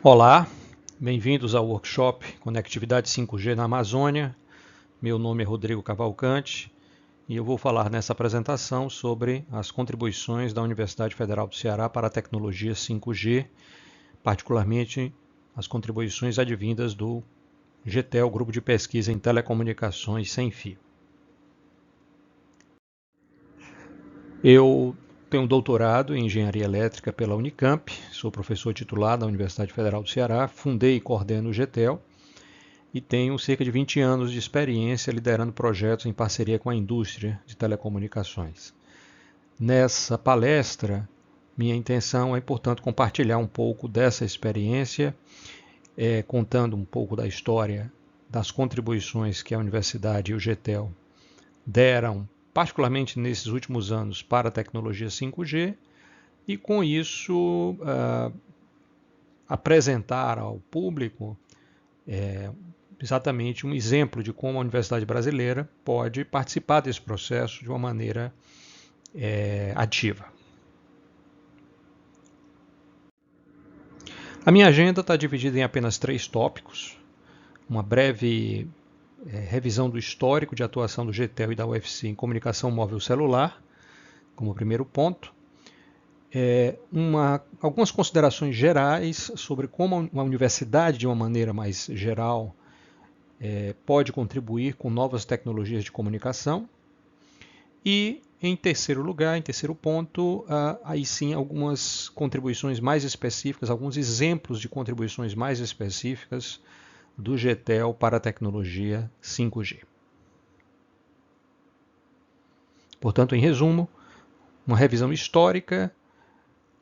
Olá, bem-vindos ao workshop Conectividade 5G na Amazônia. Meu nome é Rodrigo Cavalcante e eu vou falar nessa apresentação sobre as contribuições da Universidade Federal do Ceará para a tecnologia 5G, particularmente as contribuições advindas do GTEL, Grupo de Pesquisa em Telecomunicações Sem Fio. Eu tenho um doutorado em Engenharia Elétrica pela Unicamp, sou professor titular da Universidade Federal do Ceará, fundei e coordeno o GTEL e tenho cerca de 20 anos de experiência liderando projetos em parceria com a indústria de telecomunicações. Nessa palestra, minha intenção é, portanto, compartilhar um pouco dessa experiência, contando um pouco da história das contribuições que a Universidade e o GTEL deram, particularmente nesses últimos anos, para a tecnologia 5G, e com isso apresentar ao público exatamente um exemplo de como a Universidade Brasileira pode participar desse processo de uma maneira ativa. A minha agenda está dividida em apenas 3 tópicos: uma breve revisão do histórico de atuação do GTEL e da UFC em comunicação móvel celular, como primeiro ponto, algumas considerações gerais sobre como a universidade, de uma maneira mais geral, pode contribuir com novas tecnologias de comunicação. E, em terceiro lugar, em terceiro ponto, aí sim algumas contribuições mais específicas, alguns exemplos de contribuições mais específicas do GTEL para a tecnologia 5G. Portanto, em resumo, uma revisão histórica,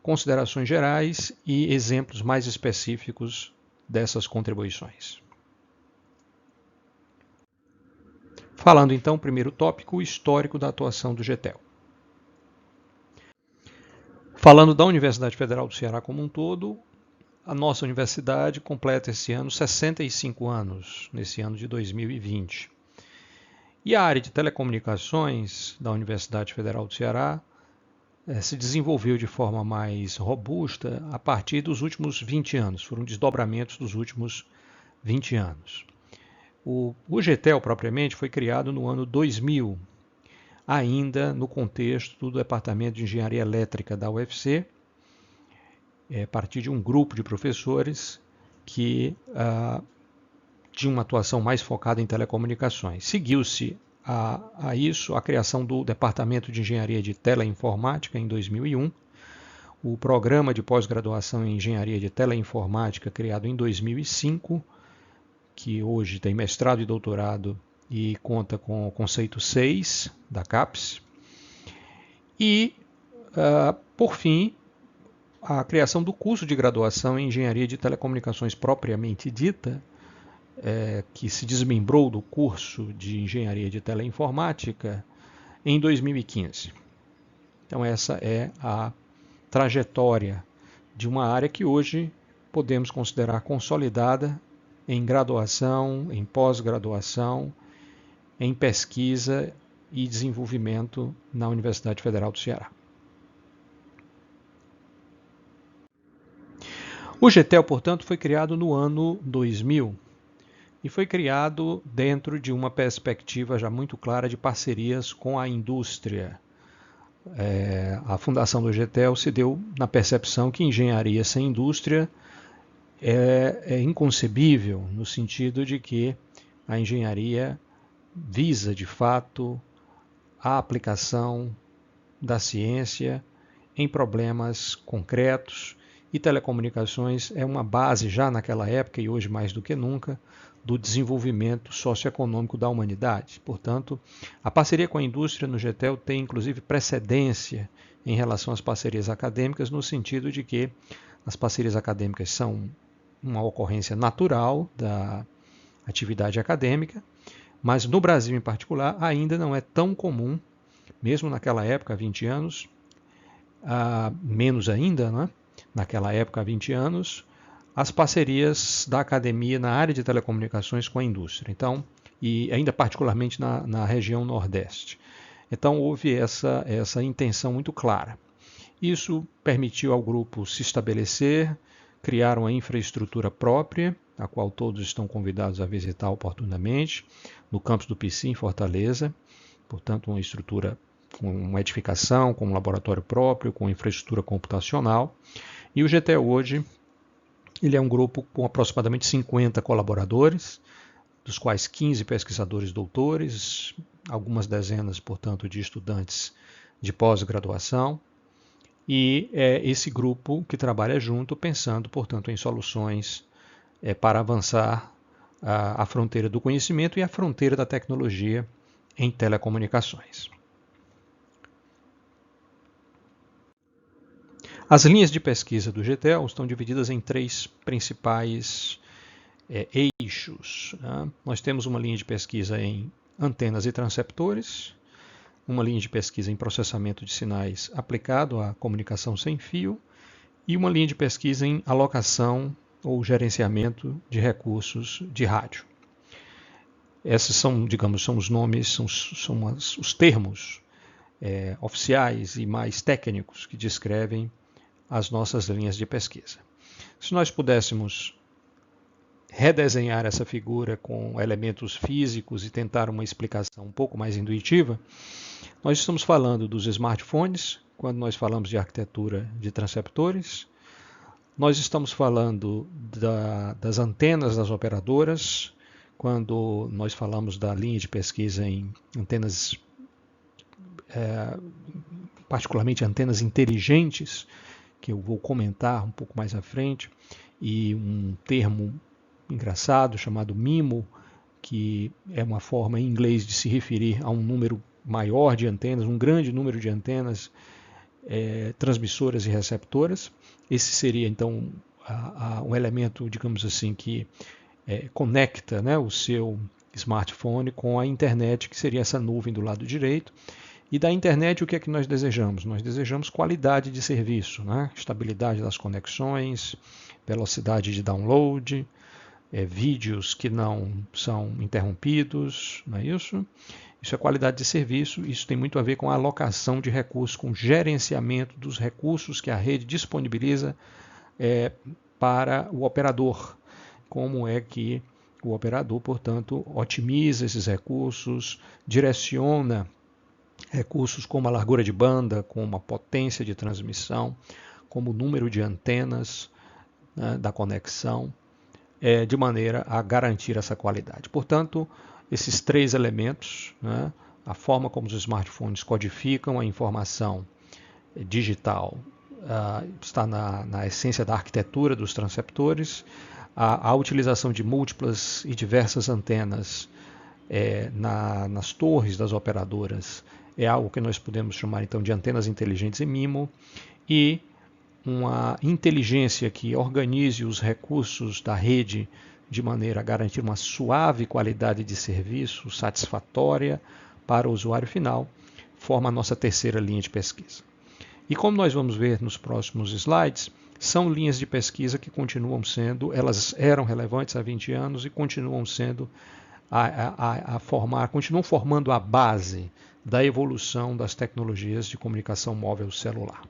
considerações gerais e exemplos mais específicos dessas contribuições. Falando então, primeiro tópico, o histórico da atuação do GTEL. Falando da Universidade Federal do Ceará como um todo, a nossa universidade completa esse ano 65 anos, nesse ano de 2020. E a área de telecomunicações da Universidade Federal do Ceará se desenvolveu de forma mais robusta a partir dos últimos 20 anos, foram desdobramentos dos últimos 20 anos. O GTEL, propriamente, foi criado no ano 2000, ainda no contexto do Departamento de Engenharia Elétrica da UFC, a partir de um grupo de professores que tinha uma atuação mais focada em telecomunicações. Seguiu-se a isso a criação do Departamento de Engenharia de Teleinformática em 2001, o Programa de Pós-Graduação em Engenharia de Teleinformática criado em 2005, que hoje tem mestrado e doutorado e conta com o conceito 6 da CAPES. E, por fim, a criação do curso de graduação em Engenharia de Telecomunicações propriamente dita, que se desmembrou do curso de Engenharia de Teleinformática em 2015. Então essa é a trajetória de uma área que hoje podemos considerar consolidada em graduação, em pós-graduação, em pesquisa e desenvolvimento na Universidade Federal do Ceará. O GTEL, portanto, foi criado no ano 2000 e foi criado dentro de uma perspectiva já muito clara de parcerias com a indústria. A fundação do GTEL se deu na percepção que engenharia sem indústria é inconcebível, no sentido de que a engenharia visa, de fato, a aplicação da ciência em problemas concretos, e telecomunicações é uma base já naquela época e hoje mais do que nunca do desenvolvimento socioeconômico da humanidade. Portanto, a parceria com a indústria no GTEL tem inclusive precedência em relação às parcerias acadêmicas, no sentido de que as parcerias acadêmicas são uma ocorrência natural da atividade acadêmica, mas no Brasil em particular ainda não é tão comum, mesmo naquela época, há 20 anos, menos ainda, né? Naquela época, há 20 anos, as parcerias da academia na área de telecomunicações com a indústria. Então, e ainda particularmente na região Nordeste. Então, houve essa intenção muito clara. Isso permitiu ao grupo se estabelecer, criar uma infraestrutura própria, a qual todos estão convidados a visitar oportunamente, no campus do PC em Fortaleza, portanto uma estrutura com uma edificação, com um laboratório próprio, com infraestrutura computacional. E o GTE hoje ele é um grupo com aproximadamente 50 colaboradores, dos quais 15 pesquisadores doutores, algumas dezenas, portanto, de estudantes de pós-graduação, e é esse grupo que trabalha junto, pensando, portanto, em soluções para avançar a fronteira do conhecimento e a fronteira da tecnologia em telecomunicações. As linhas de pesquisa do GTEL estão divididas em 3 principais eixos. Né? Nós temos uma linha de pesquisa em antenas e transceptores, uma linha de pesquisa em processamento de sinais aplicado à comunicação sem fio e uma linha de pesquisa em alocação ou gerenciamento de recursos de rádio. Esses são, digamos, são os nomes, são os termos oficiais e mais técnicos que descrevem as nossas linhas de pesquisa. Se nós pudéssemos redesenhar essa figura com elementos físicos e tentar uma explicação um pouco mais intuitiva, nós estamos falando dos smartphones, quando nós falamos de arquitetura de transceptores, nós estamos falando das antenas das operadoras, quando nós falamos da linha de pesquisa em antenas, particularmente antenas inteligentes, que eu vou comentar um pouco mais à frente, e um termo engraçado chamado MIMO, que é uma forma em inglês de se referir a um número maior de antenas, um grande número de antenas transmissoras e receptoras. Esse seria então um elemento, digamos assim, que conecta, né, o seu smartphone com a internet, que seria essa nuvem do lado direito. E da internet, o que é que nós desejamos? Nós desejamos qualidade de serviço, né? Estabilidade das conexões, velocidade de download, vídeos que não são interrompidos, não é isso? Isso é qualidade de serviço, isso tem muito a ver com a alocação de recursos, com o gerenciamento dos recursos que a rede disponibiliza para o operador. Como é que o operador, portanto, otimiza esses recursos, direciona recursos como a largura de banda, como a potência de transmissão, como o número de antenas, né, da conexão, de maneira a garantir essa qualidade. Portanto, esses 3 elementos, né, a forma como os smartphones codificam a informação digital, está na essência da arquitetura dos transceptores, a utilização de múltiplas e diversas antenas nas torres das operadoras é algo que nós podemos chamar então de antenas inteligentes e MIMO, e uma inteligência que organize os recursos da rede de maneira a garantir uma suave qualidade de serviço satisfatória para o usuário final, forma a nossa terceira linha de pesquisa. E como nós vamos ver nos próximos slides, são linhas de pesquisa que continuam sendo, elas eram relevantes há 20 anos e continuam sendo continuam formando a base da evolução das tecnologias de comunicação móvel celular.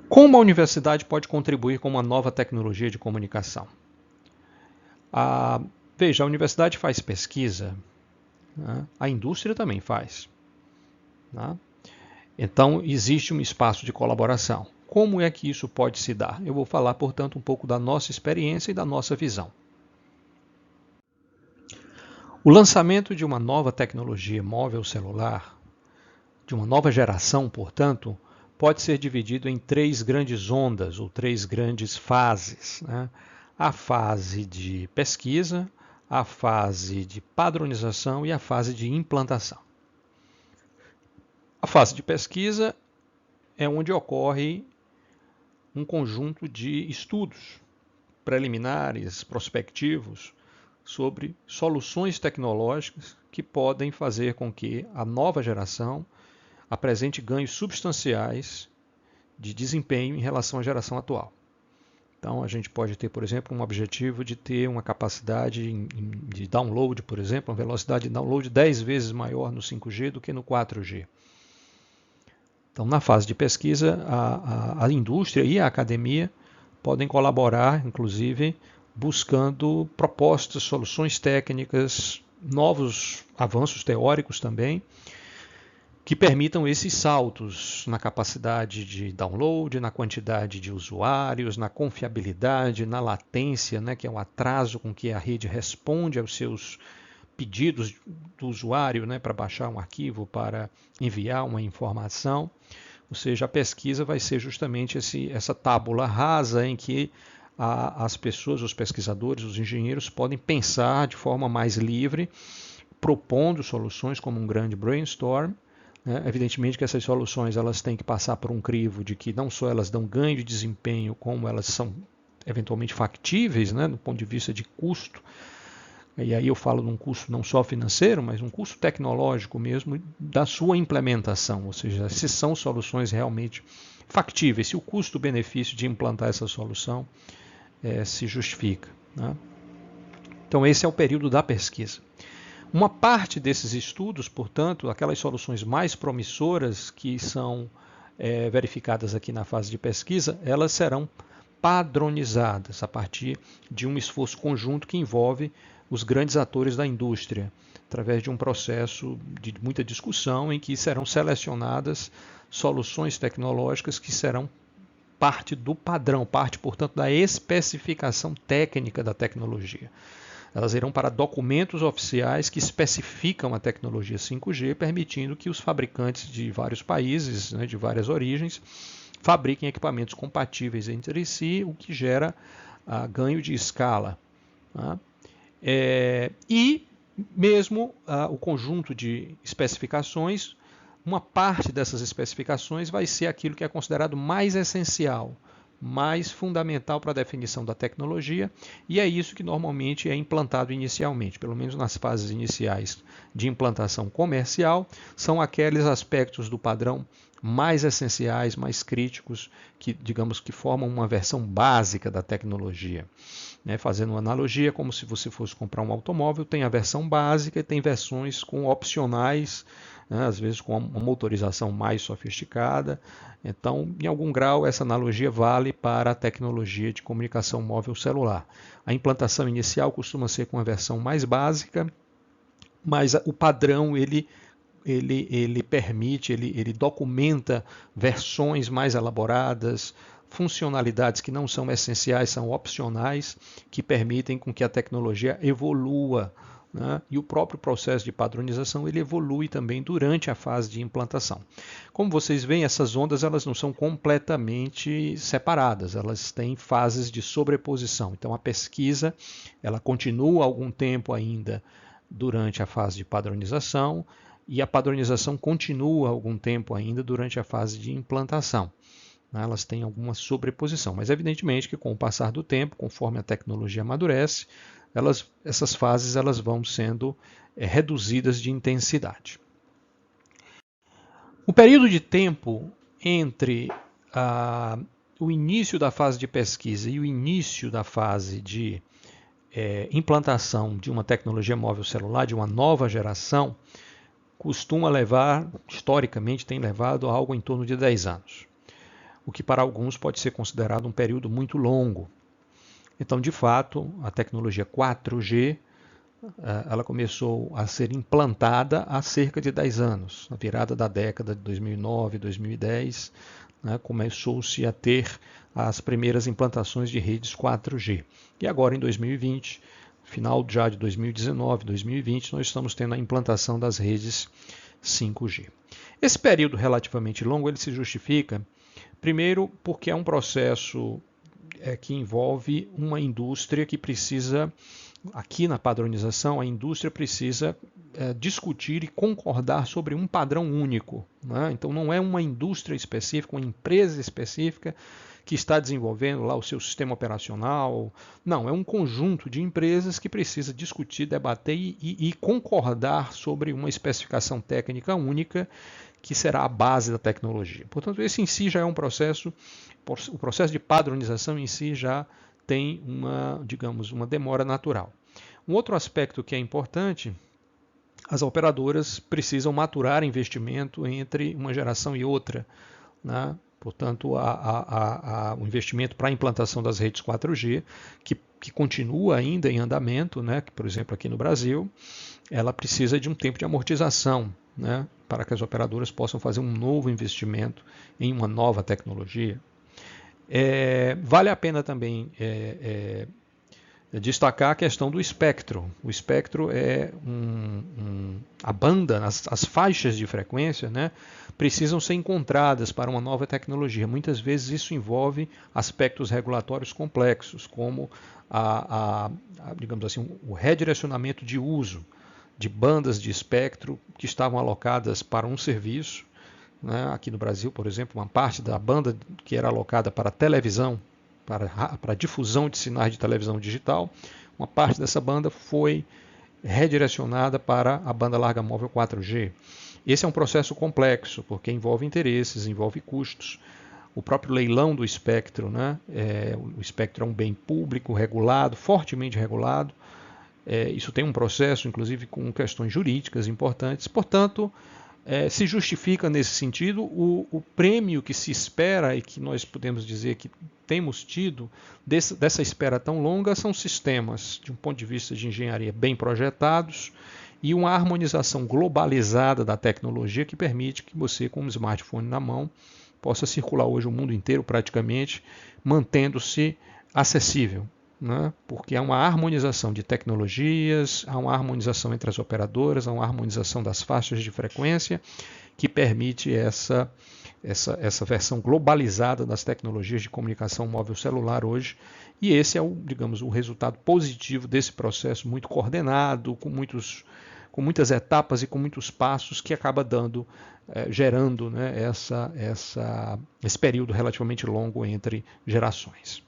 Como a universidade pode contribuir com uma nova tecnologia de comunicação? Veja, a universidade faz pesquisa, né? A indústria também faz. Né? Então, existe um espaço de colaboração. Como é que isso pode se dar? Eu vou falar, portanto, um pouco da nossa experiência e da nossa visão. O lançamento de uma nova tecnologia móvel celular, de uma nova geração, portanto, pode ser dividido em 3 grandes ondas ou 3 grandes fases. Né? A fase de pesquisa, a fase de padronização e a fase de implantação. A fase de pesquisa é onde ocorre um conjunto de estudos preliminares, prospectivos, sobre soluções tecnológicas que podem fazer com que a nova geração apresente ganhos substanciais de desempenho em relação à geração atual. Então, a gente pode ter, por exemplo, um objetivo de ter uma capacidade de download, por exemplo, uma velocidade de download 10 vezes maior no 5G do que no 4G. Então, na fase de pesquisa, a indústria e a academia podem colaborar, inclusive, buscando propostas, soluções técnicas, novos avanços teóricos também, que permitam esses saltos na capacidade de download, na quantidade de usuários, na confiabilidade, na latência, né, que é o atraso com que a rede responde aos seus pedidos do usuário, né, para baixar um arquivo, para enviar uma informação. Ou seja, a pesquisa vai ser justamente essa tábula rasa em que as pessoas, os pesquisadores, os engenheiros podem pensar de forma mais livre, propondo soluções como um grande brainstorm. Evidentemente que essas soluções elas têm que passar por um crivo de que não só elas dão ganho de desempenho, como elas são eventualmente factíveis, do ponto de vista de custo. E aí eu falo de um custo não só financeiro, mas um custo tecnológico mesmo da sua implementação, ou seja, se são soluções realmente factíveis, se o custo-benefício de implantar essa solução se justifica. Então esse é o período da pesquisa. Uma parte desses estudos, portanto, aquelas soluções mais promissoras que são verificadas aqui na fase de pesquisa, elas serão padronizadas a partir de um esforço conjunto que envolve os grandes atores da indústria, através de um processo de muita discussão em que serão selecionadas soluções tecnológicas que serão parte do padrão, parte, portanto, da especificação técnica da tecnologia. Elas irão para documentos oficiais que especificam a tecnologia 5G, permitindo que os fabricantes de vários países, de várias origens, fabriquem equipamentos compatíveis entre si, o que gera ganho de escala. E mesmo o conjunto de especificações, uma parte dessas especificações vai ser aquilo que é considerado mais essencial, mais fundamental para a definição da tecnologia, e é isso que normalmente é implantado inicialmente, pelo menos nas fases iniciais de implantação comercial, são aqueles aspectos do padrão mais essenciais, mais críticos, que digamos que formam uma versão básica da tecnologia. Fazendo uma analogia, como se você fosse comprar um automóvel, tem a versão básica e tem versões com opcionais, às vezes com uma motorização mais sofisticada. Então, em algum grau, essa analogia vale para a tecnologia de comunicação móvel celular. A implantação inicial costuma ser com a versão mais básica, mas o padrão ele permite, ele documenta versões mais elaboradas, funcionalidades que não são essenciais, são opcionais, que permitem com que a tecnologia evolua. E o próprio processo de padronização ele evolui também durante a fase de implantação. Como vocês veem, essas ondas elas não são completamente separadas, elas têm fases de sobreposição. Então a pesquisa ela continua algum tempo ainda durante a fase de padronização e a padronização continua algum tempo ainda durante a fase de implantação. Elas têm alguma sobreposição, mas evidentemente que com o passar do tempo, conforme a tecnologia amadurece, essas fases elas vão sendo reduzidas de intensidade. O período de tempo entre o início da fase de pesquisa e o início da fase de implantação de uma tecnologia móvel celular, de uma nova geração, costuma levar, historicamente tem levado a algo em torno de 10 anos, o que para alguns pode ser considerado um período muito longo. Então, de fato, a tecnologia 4G ela começou a ser implantada há cerca de 10 anos. Na virada da década de 2009, 2010, começou-se a ter as primeiras implantações de redes 4G. E agora, em 2020, final já de 2019, 2020, nós estamos tendo a implantação das redes 5G. Esse período relativamente longo ele se justifica, primeiro, porque é um processo que envolve uma indústria que precisa, aqui na padronização, a indústria precisa discutir e concordar sobre um padrão único. Então não é uma indústria específica, uma empresa específica que está desenvolvendo lá o seu sistema operacional. Não, é um conjunto de empresas que precisa discutir, debater e concordar sobre uma especificação técnica única que será a base da tecnologia. Portanto, esse em si já é um processo, o processo de padronização em si já tem uma demora natural. Um outro aspecto que é importante, as operadoras precisam maturar investimento entre uma geração e outra, né? Portanto, o investimento para a implantação das redes 4G, que continua ainda em andamento, né? Que, por exemplo, aqui no Brasil, ela precisa de um tempo de amortização, né? Para que as operadoras possam fazer um novo investimento em uma nova tecnologia. Vale a pena também destacar a questão do espectro. O espectro é a banda, as faixas de frequência, né, precisam ser encontradas para uma nova tecnologia. Muitas vezes isso envolve aspectos regulatórios complexos, como digamos assim, o redirecionamento de uso de bandas de espectro que estavam alocadas para um serviço. Né, aqui no Brasil, por exemplo, uma parte da banda que era alocada para televisão, para difusão de sinais de televisão digital, uma parte dessa banda foi redirecionada para a banda larga móvel 4G. Esse é um processo complexo, porque envolve interesses, envolve custos. O próprio leilão do espectro, né? O espectro é um bem público, regulado, fortemente regulado. Isso tem um processo, inclusive, com questões jurídicas importantes. Portanto, se justifica nesse sentido o prêmio que se espera e que nós podemos dizer que temos tido dessa espera tão longa são sistemas, de um ponto de vista de engenharia, bem projetados e uma harmonização globalizada da tecnologia que permite que você, com um smartphone na mão, possa circular hoje o mundo inteiro praticamente, mantendo-se acessível. Né? Porque há uma harmonização de tecnologias, há uma harmonização entre as operadoras, há uma harmonização das faixas de frequência que permite essa versão globalizada das tecnologias de comunicação móvel celular hoje. E esse é digamos, o resultado positivo desse processo muito coordenado, com muitas etapas e com muitos passos que acaba gerando, né, esse período relativamente longo entre gerações.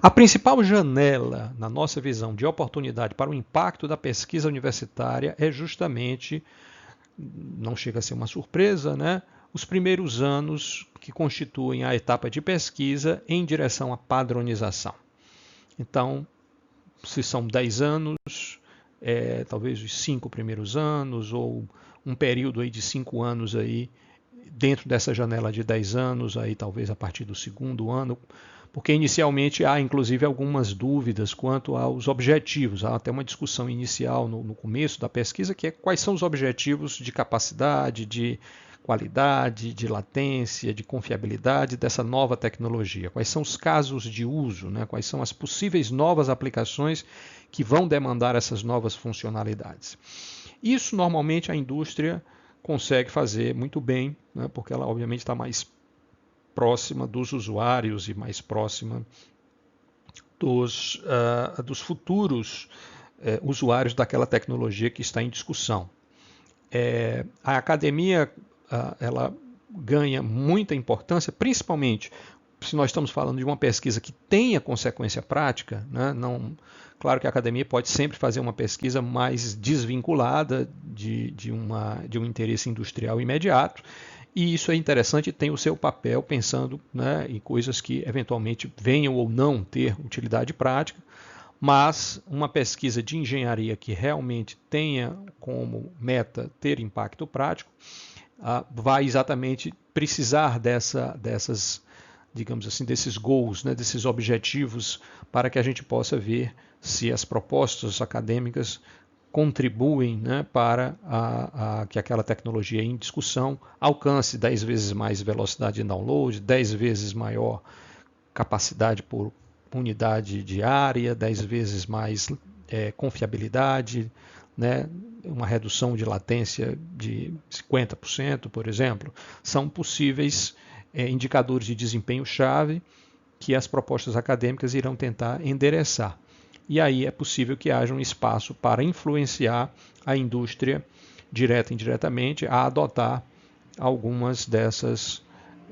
A principal janela, na nossa visão, de oportunidade para o impacto da pesquisa universitária é justamente, não chega a ser uma surpresa, né, os primeiros anos que constituem a etapa de pesquisa em direção à padronização. Então, se são 10 anos, talvez os 5 primeiros anos, ou um período aí de 5 anos aí, dentro dessa janela de 10 anos, aí talvez a partir do segundo ano, porque inicialmente há inclusive algumas dúvidas quanto aos objetivos. Há até uma discussão inicial no começo da pesquisa, que é quais são os objetivos de capacidade, de qualidade, de latência, de confiabilidade dessa nova tecnologia. Quais são os casos de uso, né? Quais são as possíveis novas aplicações que vão demandar essas novas funcionalidades. Isso normalmente a indústria consegue fazer muito bem, né? Porque ela obviamente está mais próxima dos usuários e mais próxima dos futuros usuários daquela tecnologia que está em discussão. A academia ela ganha muita importância, principalmente se nós estamos falando de uma pesquisa que tenha consequência prática, né? Claro que a academia pode sempre fazer uma pesquisa mais desvinculada de um interesse industrial imediato, e isso é interessante e tem o seu papel pensando, né, em coisas que eventualmente venham ou não ter utilidade prática, mas uma pesquisa de engenharia que realmente tenha como meta ter impacto prático, vai exatamente precisar digamos assim, desses goals, né, desses objetivos, para que a gente possa ver se as propostas acadêmicas contribuem, né, para que aquela tecnologia em discussão alcance 10 vezes mais velocidade de download, 10 vezes maior capacidade por unidade de área, 10 vezes mais confiabilidade, né, uma redução de latência de 50%, por exemplo. São possíveis indicadores de desempenho-chave que as propostas acadêmicas irão tentar endereçar. E aí é possível que haja um espaço para influenciar a indústria, direta e indiretamente, a adotar algumas dessas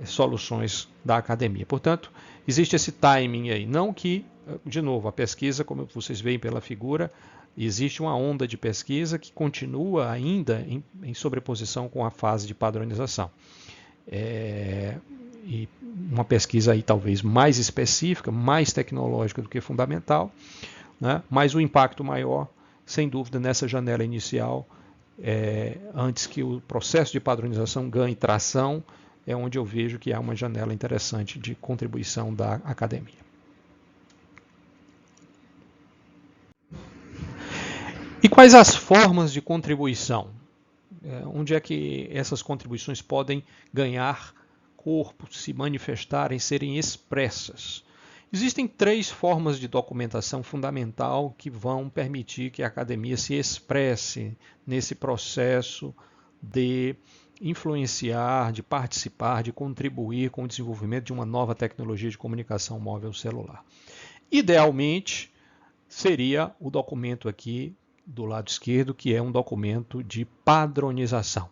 soluções da academia. Portanto, existe esse timing aí. Não que, de novo, a pesquisa, como vocês veem pela figura, existe uma onda de pesquisa que continua ainda em sobreposição com a fase de padronização. E uma pesquisa aí talvez mais específica, mais tecnológica do que fundamental, né? Mas o impacto maior, sem dúvida, nessa janela inicial, antes que o processo de padronização ganhe tração, é onde eu vejo que há uma janela interessante de contribuição da academia. E quais as formas de contribuição? Onde é que essas contribuições podem ganhar corpo, se manifestarem, serem expressas? Existem 3 formas de documentação fundamental que vão permitir que a academia se expresse nesse processo de influenciar, de participar, de contribuir com o desenvolvimento de uma nova tecnologia de comunicação móvel celular. Idealmente, seria o documento aqui do lado esquerdo, que é um documento de padronização.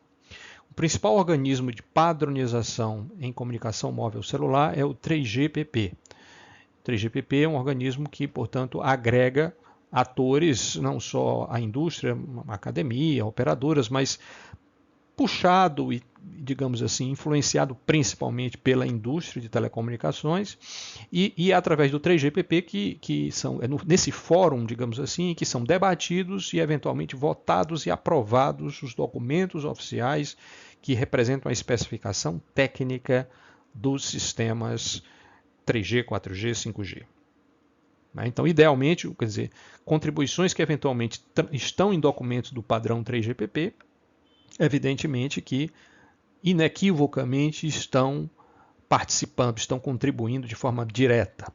O principal organismo de padronização em comunicação móvel celular é o 3GPP. O 3GPP é um organismo que, portanto, agrega atores, não só a indústria, a academia, operadoras, mas puxado e, digamos assim, influenciado principalmente pela indústria de telecomunicações e através do 3GPP que são nesse fórum, digamos assim, que são debatidos e eventualmente votados e aprovados os documentos oficiais que representam a especificação técnica dos sistemas 3G, 4G, 5G. Então, idealmente, quer dizer, contribuições que eventualmente estão em documentos do padrão 3GPP, evidentemente que inequivocamente estão participando, estão contribuindo de forma direta.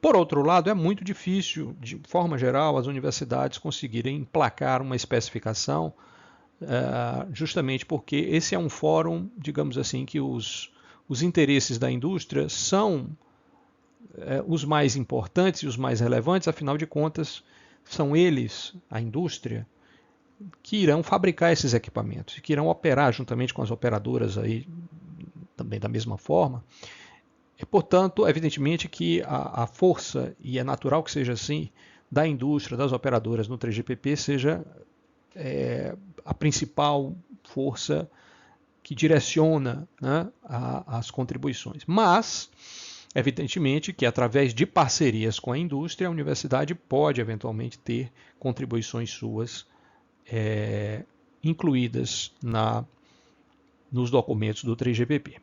Por outro lado, é muito difícil, de forma geral, as universidades conseguirem emplacar uma especificação, justamente porque esse é um fórum, digamos assim, que os interesses da indústria são os mais importantes e os mais relevantes, afinal de contas, são eles, a indústria, que irão fabricar esses equipamentos, que irão operar juntamente com as operadoras aí também da mesma forma. E, portanto, evidentemente que a força, e é natural que seja assim, da indústria, das operadoras no 3GPP seja a principal força que direciona, né, as contribuições. Mas, evidentemente que através de parcerias com a indústria, a universidade pode eventualmente ter contribuições suas incluídas nos documentos do 3GPP.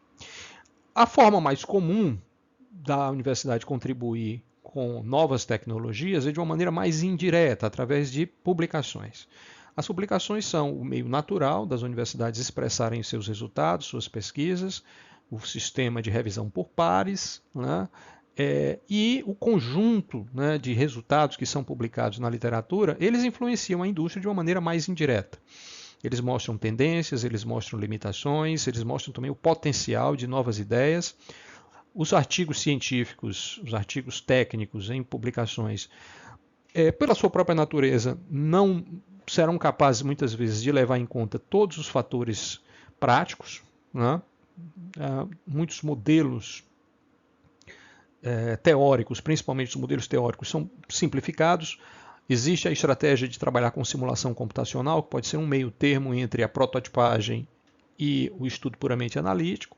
A forma mais comum da universidade contribuir com novas tecnologias é de uma maneira mais indireta, através de publicações. As publicações são o meio natural das universidades expressarem seus resultados, suas pesquisas, o sistema de revisão por pares, né? E o conjunto, né, de resultados que são publicados na literatura, eles influenciam a indústria de uma maneira mais indireta. Eles mostram tendências, eles mostram limitações, eles mostram também o potencial de novas ideias. Os artigos científicos, os artigos técnicos em publicações, pela sua própria natureza, não serão capazes muitas vezes de levar em conta todos os fatores práticos, né? Muitos modelos teóricos, principalmente os modelos teóricos, são simplificados. Existe a estratégia de trabalhar com simulação computacional, que pode ser um meio termo entre a prototipagem e o estudo puramente analítico.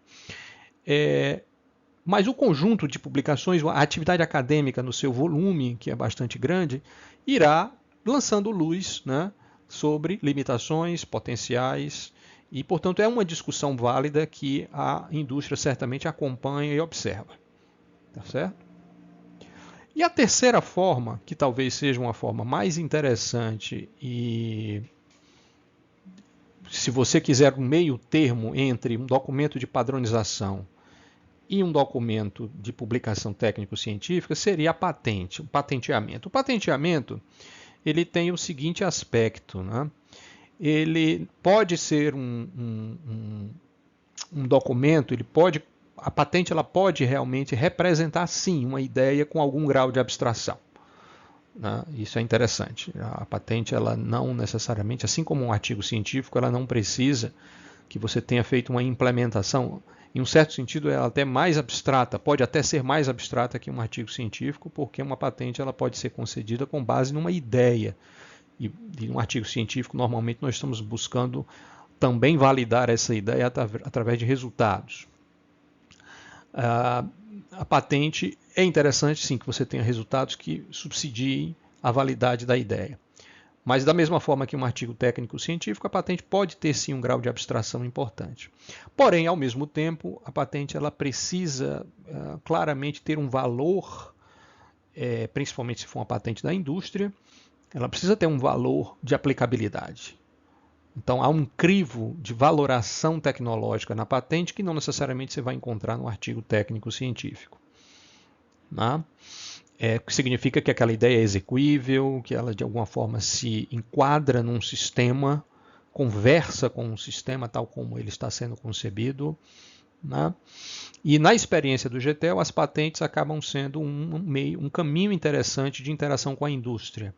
Mas o conjunto de publicações, a atividade acadêmica no seu volume, que é bastante grande, irá lançando luz, né, sobre limitações, potenciais, e, portanto, é uma discussão válida que a indústria certamente acompanha e observa. Tá certo? E a terceira forma, que talvez seja uma forma mais interessante e, se você quiser, um meio termo entre um documento de padronização e um documento de publicação técnico-científica, seria a patente, o patenteamento. O patenteamento, ele tem o seguinte aspecto, né? Ele pode ser um documento, a patente ela pode realmente representar, sim, uma ideia com algum grau de abstração. Né? Isso é interessante. A patente, ela não necessariamente, assim como um artigo científico, ela não precisa que você tenha feito uma implementação. Em um certo sentido, ela é até mais abstrata, pode até ser mais abstrata que um artigo científico, porque uma patente ela pode ser concedida com base numa ideia. E um artigo científico, normalmente, nós estamos buscando também validar essa ideia através de resultados. A patente é interessante, sim, que você tenha resultados que subsidiem a validade da ideia. Mas da mesma forma que um artigo técnico científico, a patente pode ter sim um grau de abstração importante. Porém, ao mesmo tempo, a patente ela precisa claramente ter um valor, principalmente se for uma patente da indústria, ela precisa ter um valor de aplicabilidade. Então, há um crivo de valoração tecnológica na patente que não necessariamente você vai encontrar no artigo técnico científico. Né? O que significa que aquela ideia é execuível, que ela de alguma forma se enquadra num sistema, conversa com um sistema tal como ele está sendo concebido. Né? E na experiência do GTEL, as patentes acabam sendo um caminho interessante de interação com a indústria.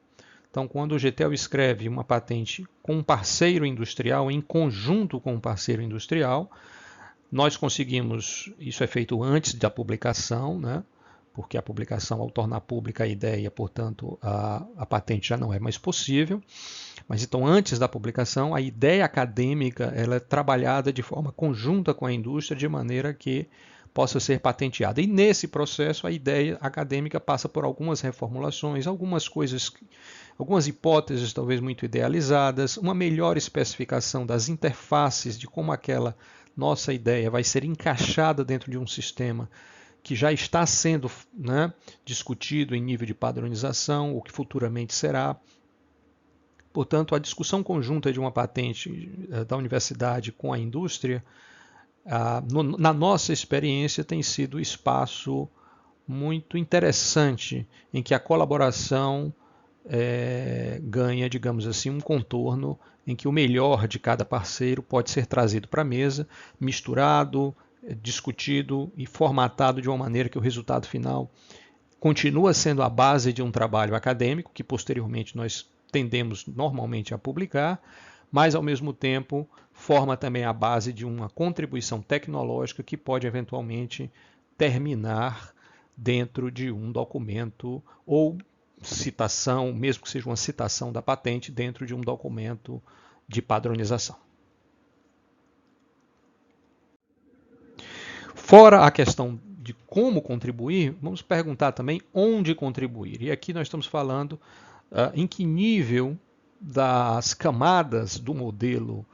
Então, quando o GTEL escreve uma patente com um parceiro industrial, em conjunto com um parceiro industrial, nós conseguimos, isso é feito antes da publicação, né? Porque a publicação, ao tornar pública a ideia, portanto, a patente já não é mais possível. Mas então, antes da publicação, a ideia acadêmica ela é trabalhada de forma conjunta com a indústria, de maneira que possa ser patenteada. E nesse processo, a ideia acadêmica passa por algumas reformulações, algumas hipóteses talvez muito idealizadas, uma melhor especificação das interfaces, de como aquela nossa ideia vai ser encaixada dentro de um sistema que já está sendo discutido em nível de padronização, o que futuramente será. Portanto, a discussão conjunta de uma patente da universidade com a indústria, na nossa experiência, tem sido um espaço muito interessante em que a colaboração ganha, digamos assim, um contorno em que o melhor de cada parceiro pode ser trazido para a mesa, misturado, discutido e formatado de uma maneira que o resultado final continua sendo a base de um trabalho acadêmico, que posteriormente nós tendemos normalmente a publicar, mas ao mesmo tempo forma também a base de uma contribuição tecnológica que pode eventualmente terminar dentro de um documento ou citação, mesmo que seja uma citação da patente, dentro de um documento de padronização. Fora a questão de como contribuir, vamos perguntar também onde contribuir. E aqui nós estamos falando em que nível das camadas do modelo,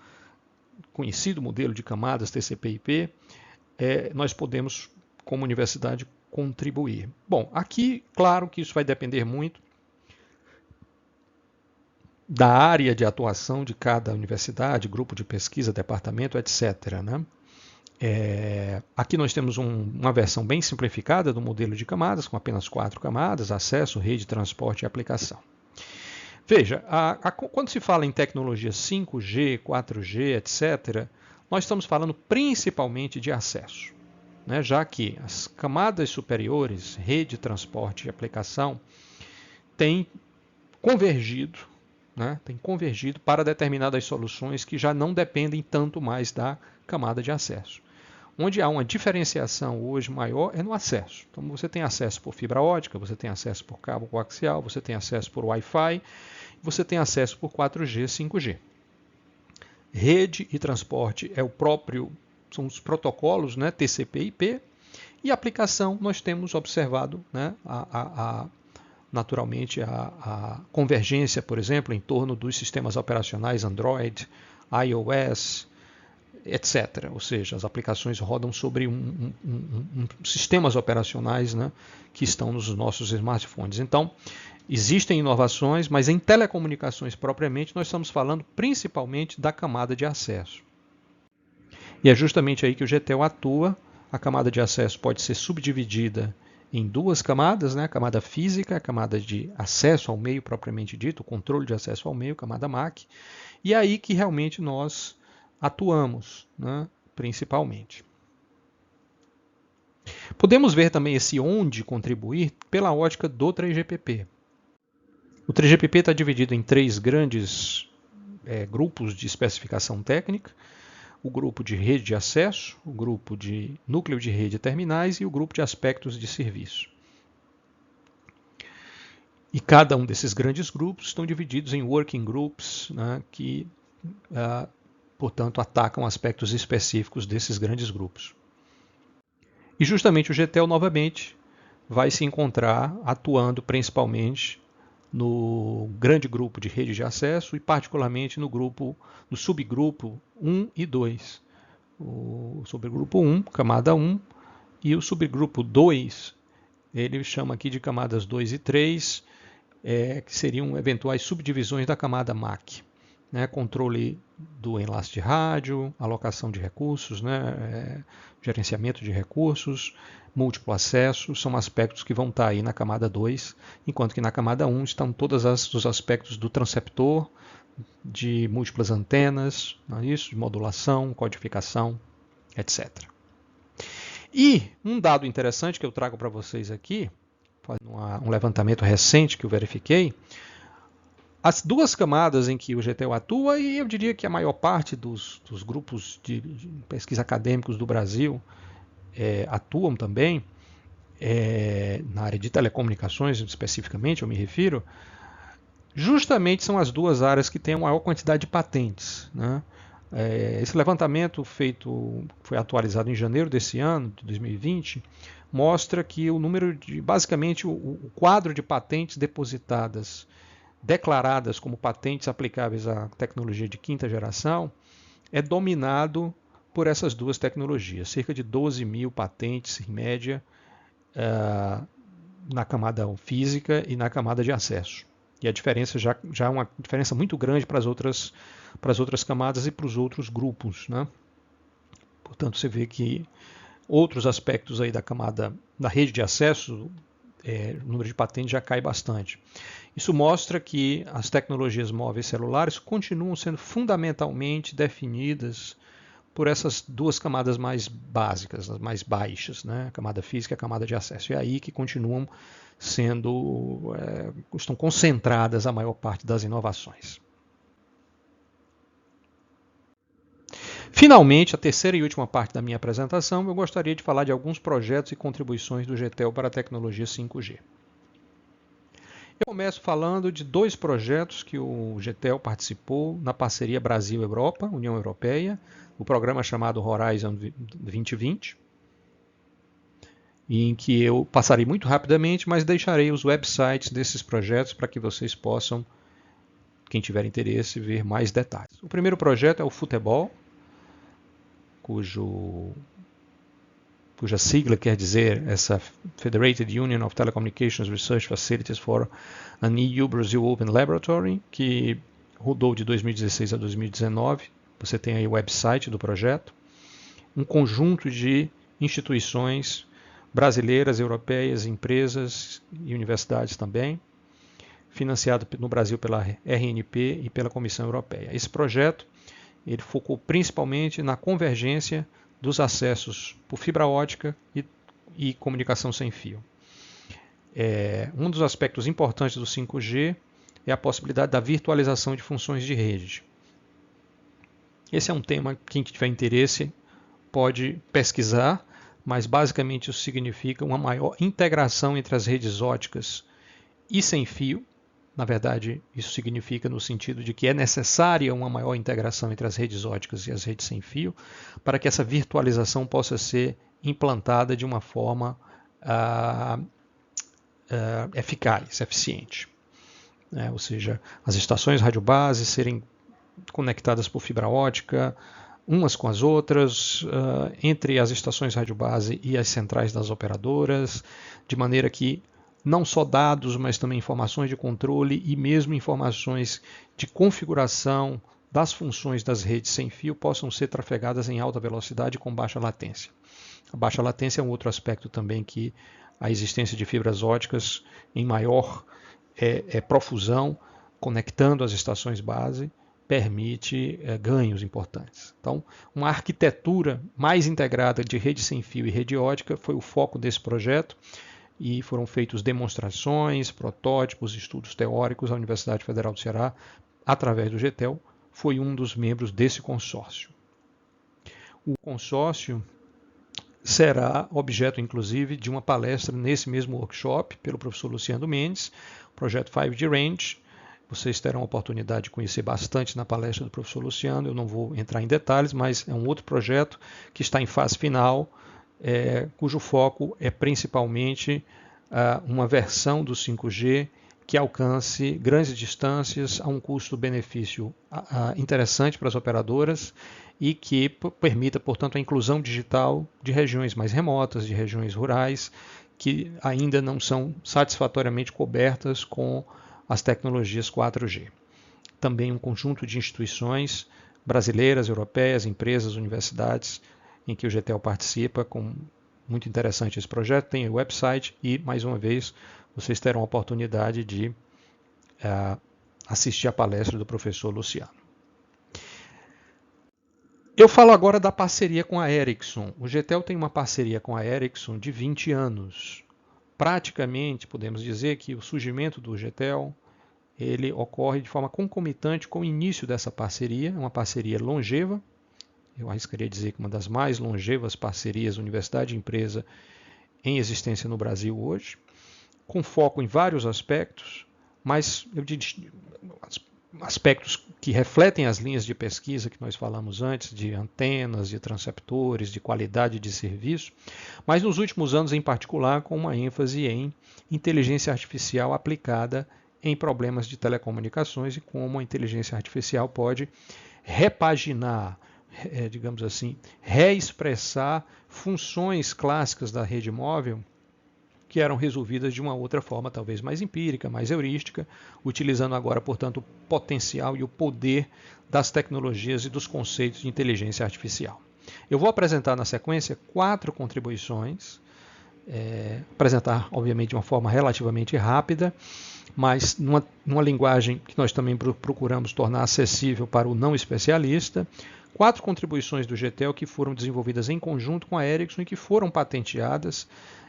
conhecido modelo de camadas TCP/IP, nós podemos, como universidade, contribuir. Bom, aqui, claro que isso vai depender muito da área de atuação de cada universidade, grupo de pesquisa, departamento, etc. Né? Aqui nós temos uma versão bem simplificada do modelo de camadas, com apenas 4 camadas: acesso, rede, transporte e aplicação. Veja, quando se fala em tecnologia 5G, 4G, etc., nós estamos falando principalmente de acesso, né? Já que as camadas superiores, rede, transporte e aplicação, têm convergido, né? Para determinadas soluções que já não dependem tanto mais da camada de acesso. Onde há uma diferenciação hoje maior é no acesso. Então você tem acesso por fibra ótica, você tem acesso por cabo coaxial, você tem acesso por Wi-Fi, você tem acesso por 4G, 5G. Rede e transporte são os protocolos, né, TCP/IP, e aplicação nós temos observado, né, naturalmente a convergência, por exemplo, em torno dos sistemas operacionais Android, iOS, etc. Ou seja, as aplicações rodam sobre sistemas operacionais, né, que estão nos nossos smartphones. Então, existem inovações, mas em telecomunicações propriamente nós estamos falando principalmente da camada de acesso. E é justamente aí que o GTEL atua. A camada de acesso pode ser subdividida em 2 camadas, né? A camada física, a camada de acesso ao meio propriamente dito, o controle de acesso ao meio, camada MAC, e é aí que realmente nós atuamos, né? Principalmente. Podemos ver também esse onde contribuir pela ótica do 3GPP. O 3GPP está dividido em 3 grandes grupos de especificação técnica: o grupo de rede de acesso, o grupo de núcleo de rede e terminais e o grupo de aspectos de serviço. E cada um desses grandes grupos estão divididos em working groups, né, que, portanto, atacam aspectos específicos desses grandes grupos. E justamente o GTEL, novamente, vai se encontrar atuando principalmente no grande grupo de redes de acesso e particularmente no subgrupo 1 e 2. O subgrupo 1, camada 1, e o subgrupo 2, ele chama aqui de camadas 2 e 3, que seriam eventuais subdivisões da camada MAC. Né, controle do enlace de rádio, alocação de recursos, né, gerenciamento de recursos, múltiplo acesso, são aspectos que vão estar aí na camada 2, enquanto que na camada 1 estão todos os aspectos do transceptor, de múltiplas antenas, não é isso? De modulação, codificação, etc. E um dado interessante que eu trago para vocês aqui, um levantamento recente que eu verifiquei, as duas camadas em que o GTEL atua, e eu diria que a maior parte dos grupos de pesquisa acadêmicos do Brasil atuam também, na área de telecomunicações especificamente, eu me refiro, justamente são as duas áreas que têm a maior quantidade de patentes. Né? Esse levantamento foi atualizado em janeiro desse ano, de 2020, mostra que o número basicamente o quadro de patentes depositadas, declaradas como patentes aplicáveis à tecnologia de quinta geração, é dominado por essas duas tecnologias. Cerca de 12 mil patentes, em média, na camada física e na camada de acesso. E a diferença já é uma diferença muito grande para as outras camadas e para os outros grupos. Né? Portanto, você vê que outros aspectos aí da camada da rede de acesso, o número de patentes já cai bastante. Isso mostra que as tecnologias móveis celulares continuam sendo fundamentalmente definidas por essas duas camadas mais básicas, as mais baixas, né? A camada física e a camada de acesso. É aí que continuam estão concentradas a maior parte das inovações. Finalmente, a terceira e última parte da minha apresentação, eu gostaria de falar de alguns projetos e contribuições do GTEL para a tecnologia 5G. Eu começo falando de dois projetos que o GTEL participou na parceria Brasil-Europa, União Europeia, o programa chamado Horizon 2020, em que eu passarei muito rapidamente, mas deixarei os websites desses projetos para que vocês possam, quem tiver interesse, ver mais detalhes. O primeiro projeto é o Futebol, cuja sigla quer dizer essa Federated Union of Telecommunications Research Facilities for an EU-Brazil Open Laboratory, que rodou de 2016 a 2019. Você tem aí o website do projeto. Um conjunto de instituições brasileiras, europeias, empresas e universidades também, financiado no Brasil pela RNP e pela Comissão Europeia. Esse projeto ele focou principalmente na convergência dos acessos por fibra ótica e comunicação sem fio. Um dos aspectos importantes do 5G é a possibilidade da virtualização de funções de rede. Esse é um tema que quem tiver interesse pode pesquisar, mas basicamente isso significa uma maior integração entre as redes óticas e sem fio. Na verdade, isso significa no sentido de que é necessária uma maior integração entre as redes óticas e as redes sem fio para que essa virtualização possa ser implantada de uma forma eficaz, eficiente. Ou seja, as estações radiobase serem conectadas por fibra ótica, umas com as outras, entre as estações radiobase e as centrais das operadoras, de maneira que não só dados, mas também informações de controle e mesmo informações de configuração das funções das redes sem fio possam ser trafegadas em alta velocidade com baixa latência. A baixa latência é um outro aspecto também que a existência de fibras óticas em maior profusão, conectando as estações base, permite ganhos importantes. Então, uma arquitetura mais integrada de rede sem fio e rede ótica foi o foco desse projeto, e foram feitas demonstrações, protótipos, estudos teóricos. A Universidade Federal do Ceará, através do GTEL, foi um dos membros desse consórcio. O consórcio será objeto, inclusive, de uma palestra nesse mesmo workshop pelo professor Luciano Mendes, projeto 5G Range. Vocês terão a oportunidade de conhecer bastante na palestra do professor Luciano. Eu não vou entrar em detalhes, mas é um outro projeto que está em fase final, cujo foco é principalmente uma versão do 5G que alcance grandes distâncias a um custo-benefício interessante para as operadoras e que permita, portanto, a inclusão digital de regiões mais remotas, de regiões rurais, que ainda não são satisfatoriamente cobertas com as tecnologias 4G. Também um conjunto de instituições brasileiras, europeias, empresas, universidades, em que o GTEL participa. Muito interessante esse projeto, tem o website e, mais uma vez, vocês terão a oportunidade de assistir a palestra do professor Luciano. Eu falo agora da parceria com a Ericsson. O GTEL tem uma parceria com a Ericsson de 20 anos. Praticamente, podemos dizer que o surgimento do GTEL ele ocorre de forma concomitante com o início dessa parceria, uma parceria longeva. Eu arriscaria dizer que uma das mais longevas parcerias universidade e empresa em existência no Brasil hoje, com foco em vários aspectos, mas eu diria aspectos que refletem as linhas de pesquisa que nós falamos antes, de antenas, de transceptores, de qualidade de serviço, mas nos últimos anos em particular com uma ênfase em inteligência artificial aplicada em problemas de telecomunicações e como a inteligência artificial pode repaginar, digamos assim, reexpressar funções clássicas da rede móvel que eram resolvidas de uma outra forma, talvez mais empírica, mais heurística, utilizando agora, portanto, o potencial e o poder das tecnologias e dos conceitos de inteligência artificial. Eu vou apresentar na sequência 4 contribuições, apresentar, obviamente, de uma forma relativamente rápida, mas numa linguagem que nós também procuramos tornar acessível para o não especialista. 4 contribuições do GTEL que foram desenvolvidas em conjunto com a Ericsson e que foram patenteadas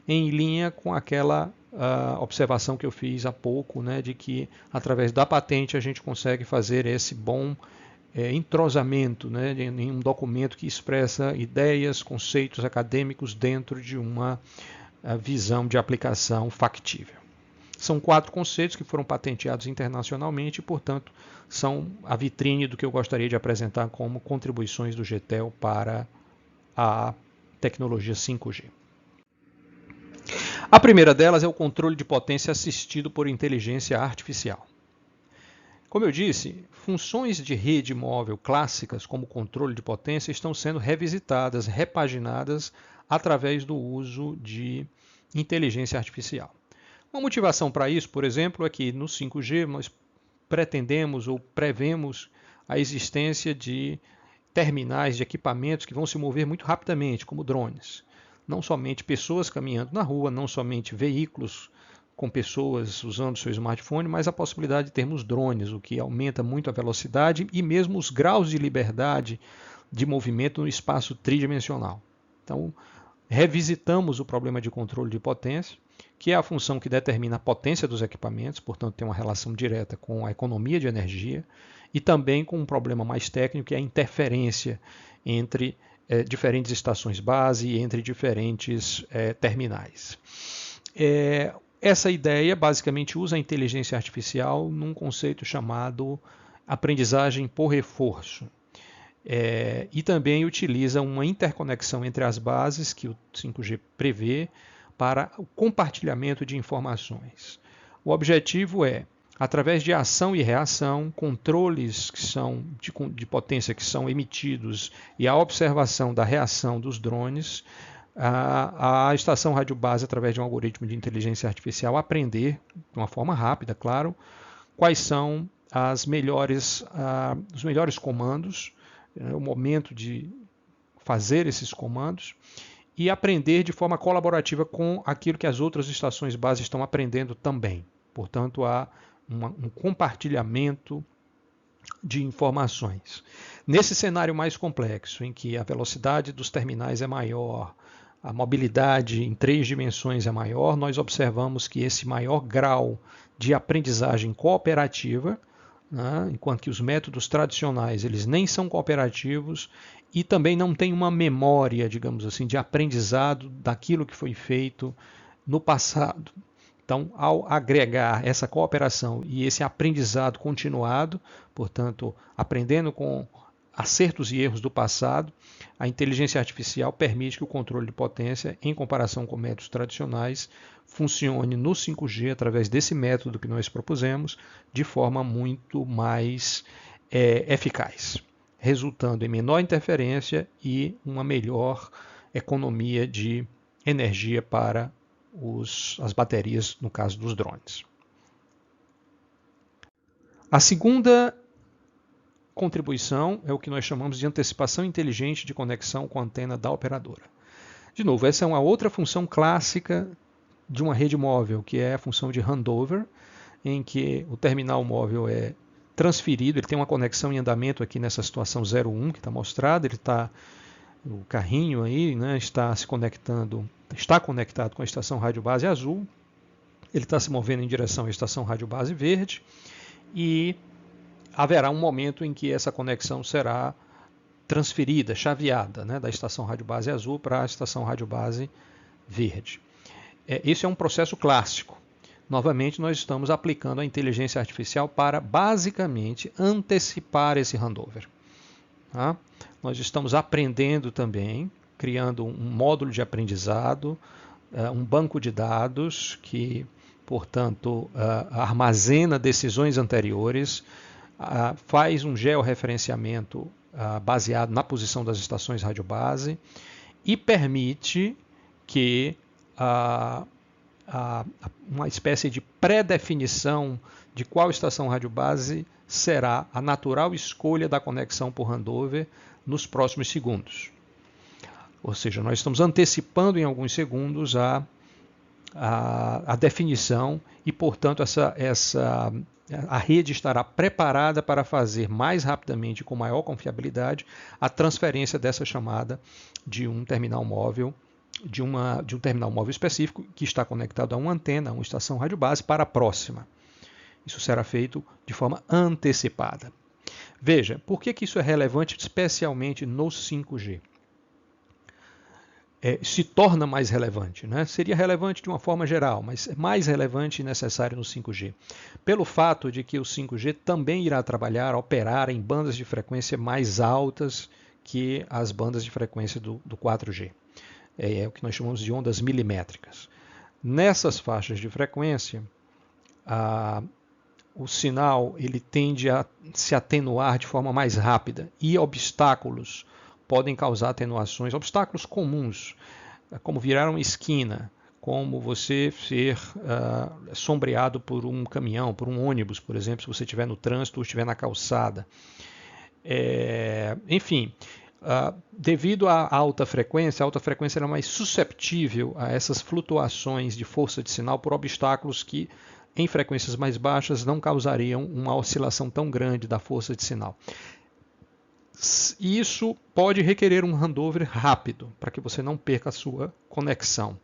em linha com aquela observação que eu fiz há pouco, né, de que através da patente a gente consegue fazer esse bom entrosamento, né, em um documento que expressa ideias, conceitos acadêmicos dentro de uma visão de aplicação factível. São 4 conceitos que foram patenteados internacionalmente e, portanto, são a vitrine do que eu gostaria de apresentar como contribuições do GTEL para a tecnologia 5G. A primeira delas é o controle de potência assistido por inteligência artificial. Como eu disse, funções de rede móvel clássicas, como controle de potência, estão sendo revisitadas, repaginadas através do uso de inteligência artificial. Uma motivação para isso, por exemplo, é que no 5G nós pretendemos ou prevemos a existência de terminais, de equipamentos que vão se mover muito rapidamente, como drones. Não somente pessoas caminhando na rua, não somente veículos com pessoas usando seu smartphone, mas a possibilidade de termos drones, o que aumenta muito a velocidade e mesmo os graus de liberdade de movimento no espaço tridimensional. Então, revisitamos o problema de controle de potência, que é a função que determina a potência dos equipamentos, portanto tem uma relação direta com a economia de energia, e também com um problema mais técnico, que é a interferência entre diferentes estações base e entre diferentes terminais. Essa ideia basicamente usa a inteligência artificial num conceito chamado aprendizagem por reforço. E também utiliza uma interconexão entre as bases que o 5G prevê para o compartilhamento de informações. O objetivo é, através de ação e reação, controles que são de potência que são emitidos e a observação da reação dos drones, a estação radiobase, através de um algoritmo de inteligência artificial, aprender, de uma forma rápida, claro, quais são os melhores comandos, o momento de fazer esses comandos, e aprender de forma colaborativa com aquilo que as outras estações base estão aprendendo também. Portanto, há um compartilhamento de informações. Nesse cenário mais complexo, em que a velocidade dos terminais é maior, a mobilidade em 3 dimensões é maior, nós observamos que esse maior grau de aprendizagem cooperativa, né, enquanto que os métodos tradicionais eles nem são cooperativos e também não tem uma memória, digamos assim, de aprendizado daquilo que foi feito no passado. Então, ao agregar essa cooperação e esse aprendizado continuado, portanto, aprendendo com acertos e erros do passado, a inteligência artificial permite que o controle de potência, em comparação com métodos tradicionais, funcione no 5G através desse método que nós propusemos de forma muito mais eficaz, resultando em menor interferência e uma melhor economia de energia para as baterias, no caso dos drones. A segunda contribuição é o que nós chamamos de antecipação inteligente de conexão com a antena da operadora. De novo, essa é uma outra função clássica de uma rede móvel, que é a função de handover, em que o terminal móvel é transferido, ele tem uma conexão em andamento aqui nessa situação 01 que está mostrada, o carrinho aí, né, está conectado com a estação rádio base azul, ele está se movendo em direção à estação rádio base verde, e haverá um momento em que essa conexão será transferida, chaveada, né, da estação rádio base azul para a estação rádio base verde. Esse é um processo clássico. Novamente, nós estamos aplicando a inteligência artificial para, basicamente, antecipar esse handover. Tá? Nós estamos aprendendo também, criando um módulo de aprendizado, um banco de dados que, portanto, armazena decisões anteriores, faz um georreferenciamento baseado na posição das estações radiobase e permite que uma espécie de pré-definição de qual estação radiobase será a natural escolha da conexão por handover nos próximos segundos. Ou seja, nós estamos antecipando em alguns segundos a definição e, portanto, a rede estará preparada para fazer mais rapidamente e com maior confiabilidade a transferência dessa chamada de um terminal móvel, de um terminal móvel específico que está conectado a uma antena, a uma estação radiobase, para a próxima. Isso será feito de forma antecipada. Veja, por que isso é relevante especialmente no 5G? Se torna mais relevante, né? Seria relevante de uma forma geral, mas é mais relevante e necessário no 5G. Pelo fato de que o 5G também irá operar em bandas de frequência mais altas que as bandas de frequência do 4G. É o que nós chamamos de ondas milimétricas. Nessas faixas de frequência, o sinal ele tende a se atenuar de forma mais rápida e obstáculos podem causar atenuações, obstáculos comuns, como virar uma esquina, como você ser sombreado por um caminhão, por um ônibus, por exemplo, se você estiver no trânsito ou estiver na calçada. Enfim, devido à alta frequência, a alta frequência era mais susceptível a essas flutuações de força de sinal por obstáculos que, em frequências mais baixas, não causariam uma oscilação tão grande da força de sinal. E isso pode requerer um handover rápido, para que você não perca a sua conexão.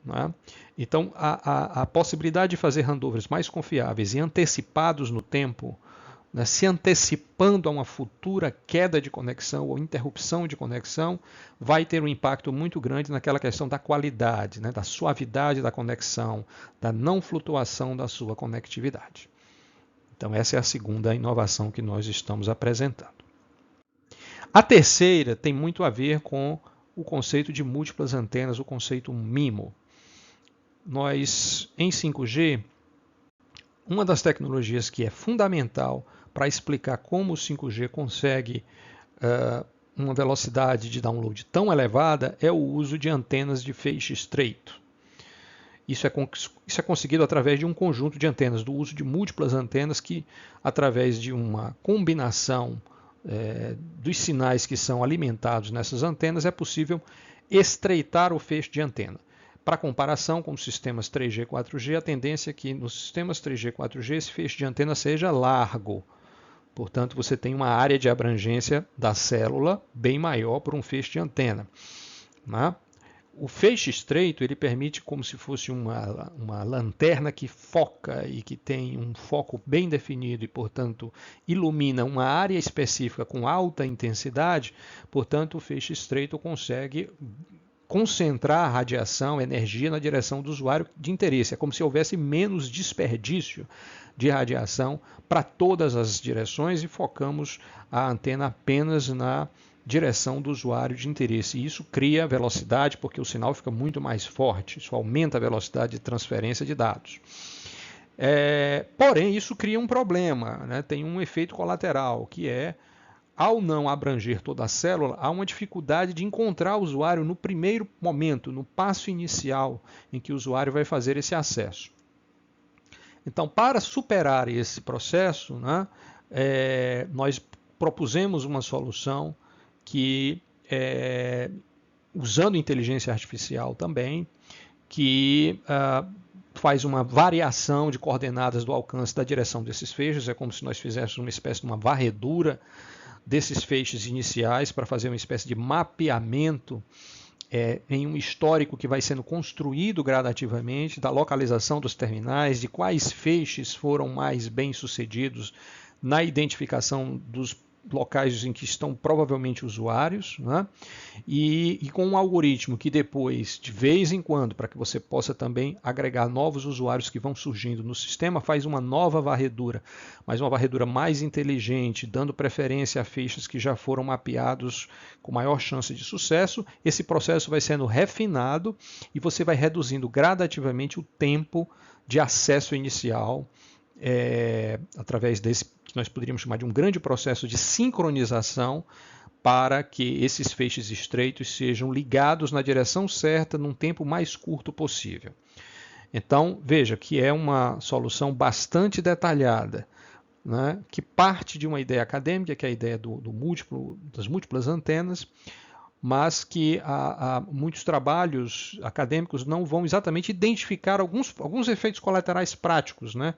Né? Então, a possibilidade de fazer handovers mais confiáveis e antecipados no tempo, né, se antecipando a uma futura queda de conexão ou interrupção de conexão, vai ter um impacto muito grande naquela questão da qualidade, né, da suavidade da conexão, da não flutuação da sua conectividade. Então, essa é a segunda inovação que nós estamos apresentando. A terceira tem muito a ver com o conceito de múltiplas antenas, o conceito MIMO. Nós, em 5G, uma das tecnologias que é fundamental para explicar como o 5G consegue uma velocidade de download tão elevada é o uso de antenas de feixe estreito. Isso é conseguido através de um conjunto de antenas, do uso de múltiplas antenas que, através de uma combinação dos sinais que são alimentados nessas antenas, é possível estreitar o feixe de antena. Para comparação com os sistemas 3G e 4G, a tendência é que nos sistemas 3G e 4G esse feixe de antena seja largo. Portanto, você tem uma área de abrangência da célula bem maior por um feixe de antena. Né? O feixe estreito ele permite como se fosse uma lanterna que foca e que tem um foco bem definido e, portanto, ilumina uma área específica com alta intensidade. Portanto, o feixe estreito consegue concentrar a radiação, energia na direção do usuário de interesse. É como se houvesse menos desperdício de radiação para todas as direções e focamos a antena apenas na direção do usuário de interesse. E isso cria velocidade, porque o sinal fica muito mais forte, isso aumenta a velocidade de transferência de dados. Porém, isso cria um problema, né? Tem um efeito colateral, que é, ao não abranger toda a célula, há uma dificuldade de encontrar o usuário no primeiro momento, no passo inicial em que o usuário vai fazer esse acesso. Então, para superar esse processo, né, nós propusemos uma solução que, usando inteligência artificial também, que faz uma variação de coordenadas do alcance da direção desses feixes. É como se nós fizéssemos uma espécie de uma varredura desses feixes iniciais para fazer uma espécie de mapeamento em um histórico que vai sendo construído gradativamente da localização dos terminais, de quais feixes foram mais bem sucedidos na identificação dos locais em que estão provavelmente usuários, né? E com um algoritmo que depois, de vez em quando, para que você possa também agregar novos usuários que vão surgindo no sistema, faz uma nova varredura, mas uma varredura mais inteligente, dando preferência a feixes que já foram mapeados com maior chance de sucesso. Esse processo vai sendo refinado e você vai reduzindo gradativamente o tempo de acesso inicial, através desse que nós poderíamos chamar de um grande processo de sincronização, para que esses feixes estreitos sejam ligados na direção certa num tempo mais curto possível. Então, veja que é uma solução bastante detalhada, né, que parte de uma ideia acadêmica, que é a ideia das múltiplas antenas, mas que muitos trabalhos acadêmicos não vão exatamente identificar alguns efeitos colaterais práticos, né,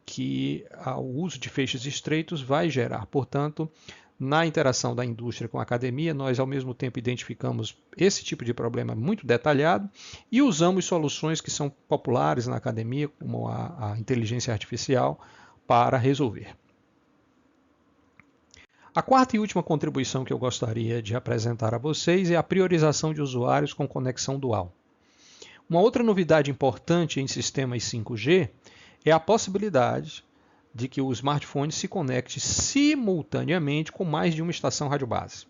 que o uso de feixes estreitos vai gerar. Portanto, na interação da indústria com a academia, nós ao mesmo tempo identificamos esse tipo de problema muito detalhado e usamos soluções que são populares na academia, como a inteligência artificial, para resolver. A quarta e última contribuição que eu gostaria de apresentar a vocês é a priorização de usuários com conexão dual. Uma outra novidade importante em sistemas 5G é a possibilidade de que o smartphone se conecte simultaneamente com mais de uma estação radiobase.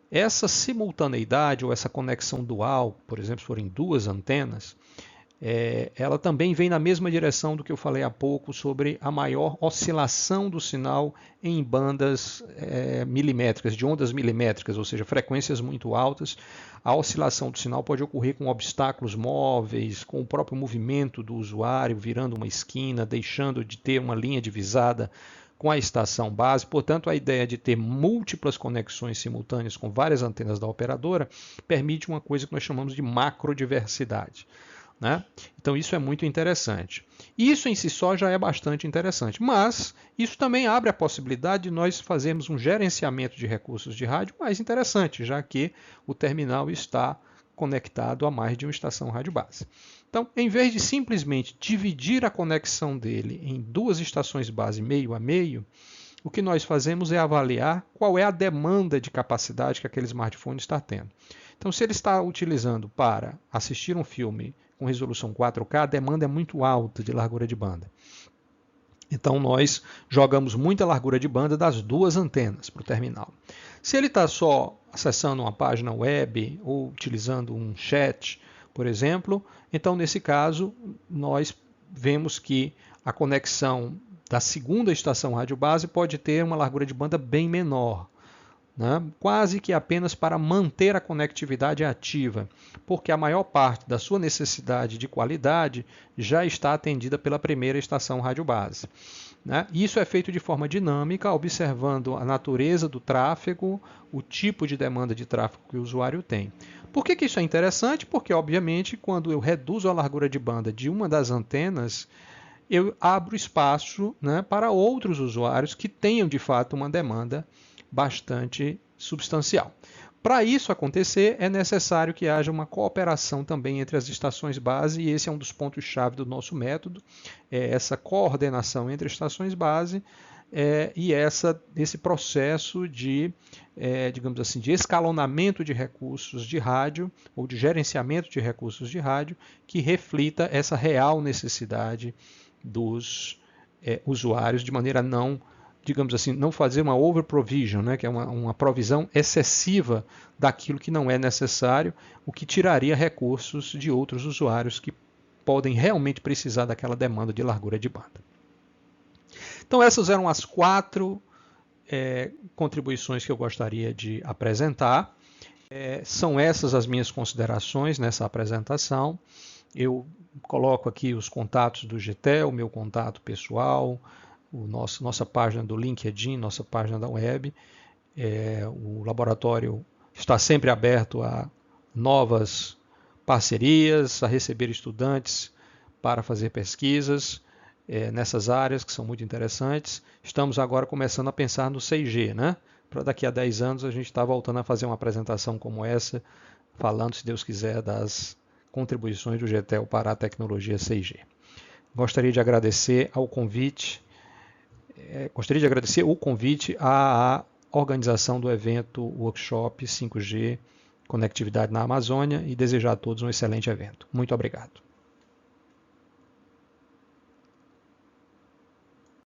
Essa simultaneidade ou essa conexão dual, por exemplo, se forem duas antenas, ela também vem na mesma direção do que eu falei há pouco sobre a maior oscilação do sinal em bandas milimétricas, de ondas milimétricas, ou seja, frequências muito altas. A oscilação do sinal pode ocorrer com obstáculos móveis, com o próprio movimento do usuário virando uma esquina, deixando de ter uma linha divisada com a estação base. Portanto, a ideia de ter múltiplas conexões simultâneas com várias antenas da operadora permite uma coisa que nós chamamos de macrodiversidade, né? Então isso é muito interessante. Isso em si só já é bastante interessante, mas isso também abre a possibilidade de nós fazermos um gerenciamento de recursos de rádio mais interessante, já que o terminal está conectado a mais de uma estação rádio base. Então, em vez de simplesmente dividir a conexão dele em duas estações base meio a meio, o que nós fazemos é avaliar qual é a demanda de capacidade que aquele smartphone está tendo. Então, se ele está utilizando para assistir um filme com resolução 4K, a demanda é muito alta de largura de banda. Então, nós jogamos muita largura de banda das duas antenas para o terminal. Se ele está só acessando uma página web ou utilizando um chat, por exemplo, então, nesse caso, nós vemos que a conexão da segunda estação rádio base pode ter uma largura de banda bem menor, né? Quase que apenas para manter a conectividade ativa, porque a maior parte da sua necessidade de qualidade já está atendida pela primeira estação rádio base, né? Isso é feito de forma dinâmica, observando a natureza do tráfego, o tipo de demanda de tráfego que o usuário tem. Por que isso é interessante? Porque, obviamente, quando eu reduzo a largura de banda de uma das antenas, eu abro espaço, né, para outros usuários que tenham, de fato, uma demanda bastante substancial. Para isso acontecer, é necessário que haja uma cooperação também entre as estações base, e esse é um dos pontos-chave do nosso método, essa coordenação entre estações base e esse processo de, digamos assim, de escalonamento de recursos de rádio ou de gerenciamento de recursos de rádio que reflita essa real necessidade dos usuários, de maneira a não, digamos assim, não fazer uma over provision, né, que é uma provisão excessiva daquilo que não é necessário, o que tiraria recursos de outros usuários que podem realmente precisar daquela demanda de largura de banda. Então essas eram as 4 contribuições que eu gostaria de apresentar. São essas as minhas considerações nessa apresentação. Eu coloco aqui os contatos do GTEL, o meu contato pessoal, nossa página do LinkedIn, nossa página da web. O laboratório está sempre aberto a novas parcerias, a receber estudantes para fazer pesquisas nessas áreas que são muito interessantes. Estamos agora começando a pensar no 6G, né? Para daqui a 10 anos a gente estar voltando a fazer uma apresentação como essa, falando, se Deus quiser, das contribuições do GTEL para a tecnologia 6G. Gostaria de agradecer o convite à organização do evento Workshop 5G Conectividade na Amazônia e desejar a todos um excelente evento. Muito obrigado.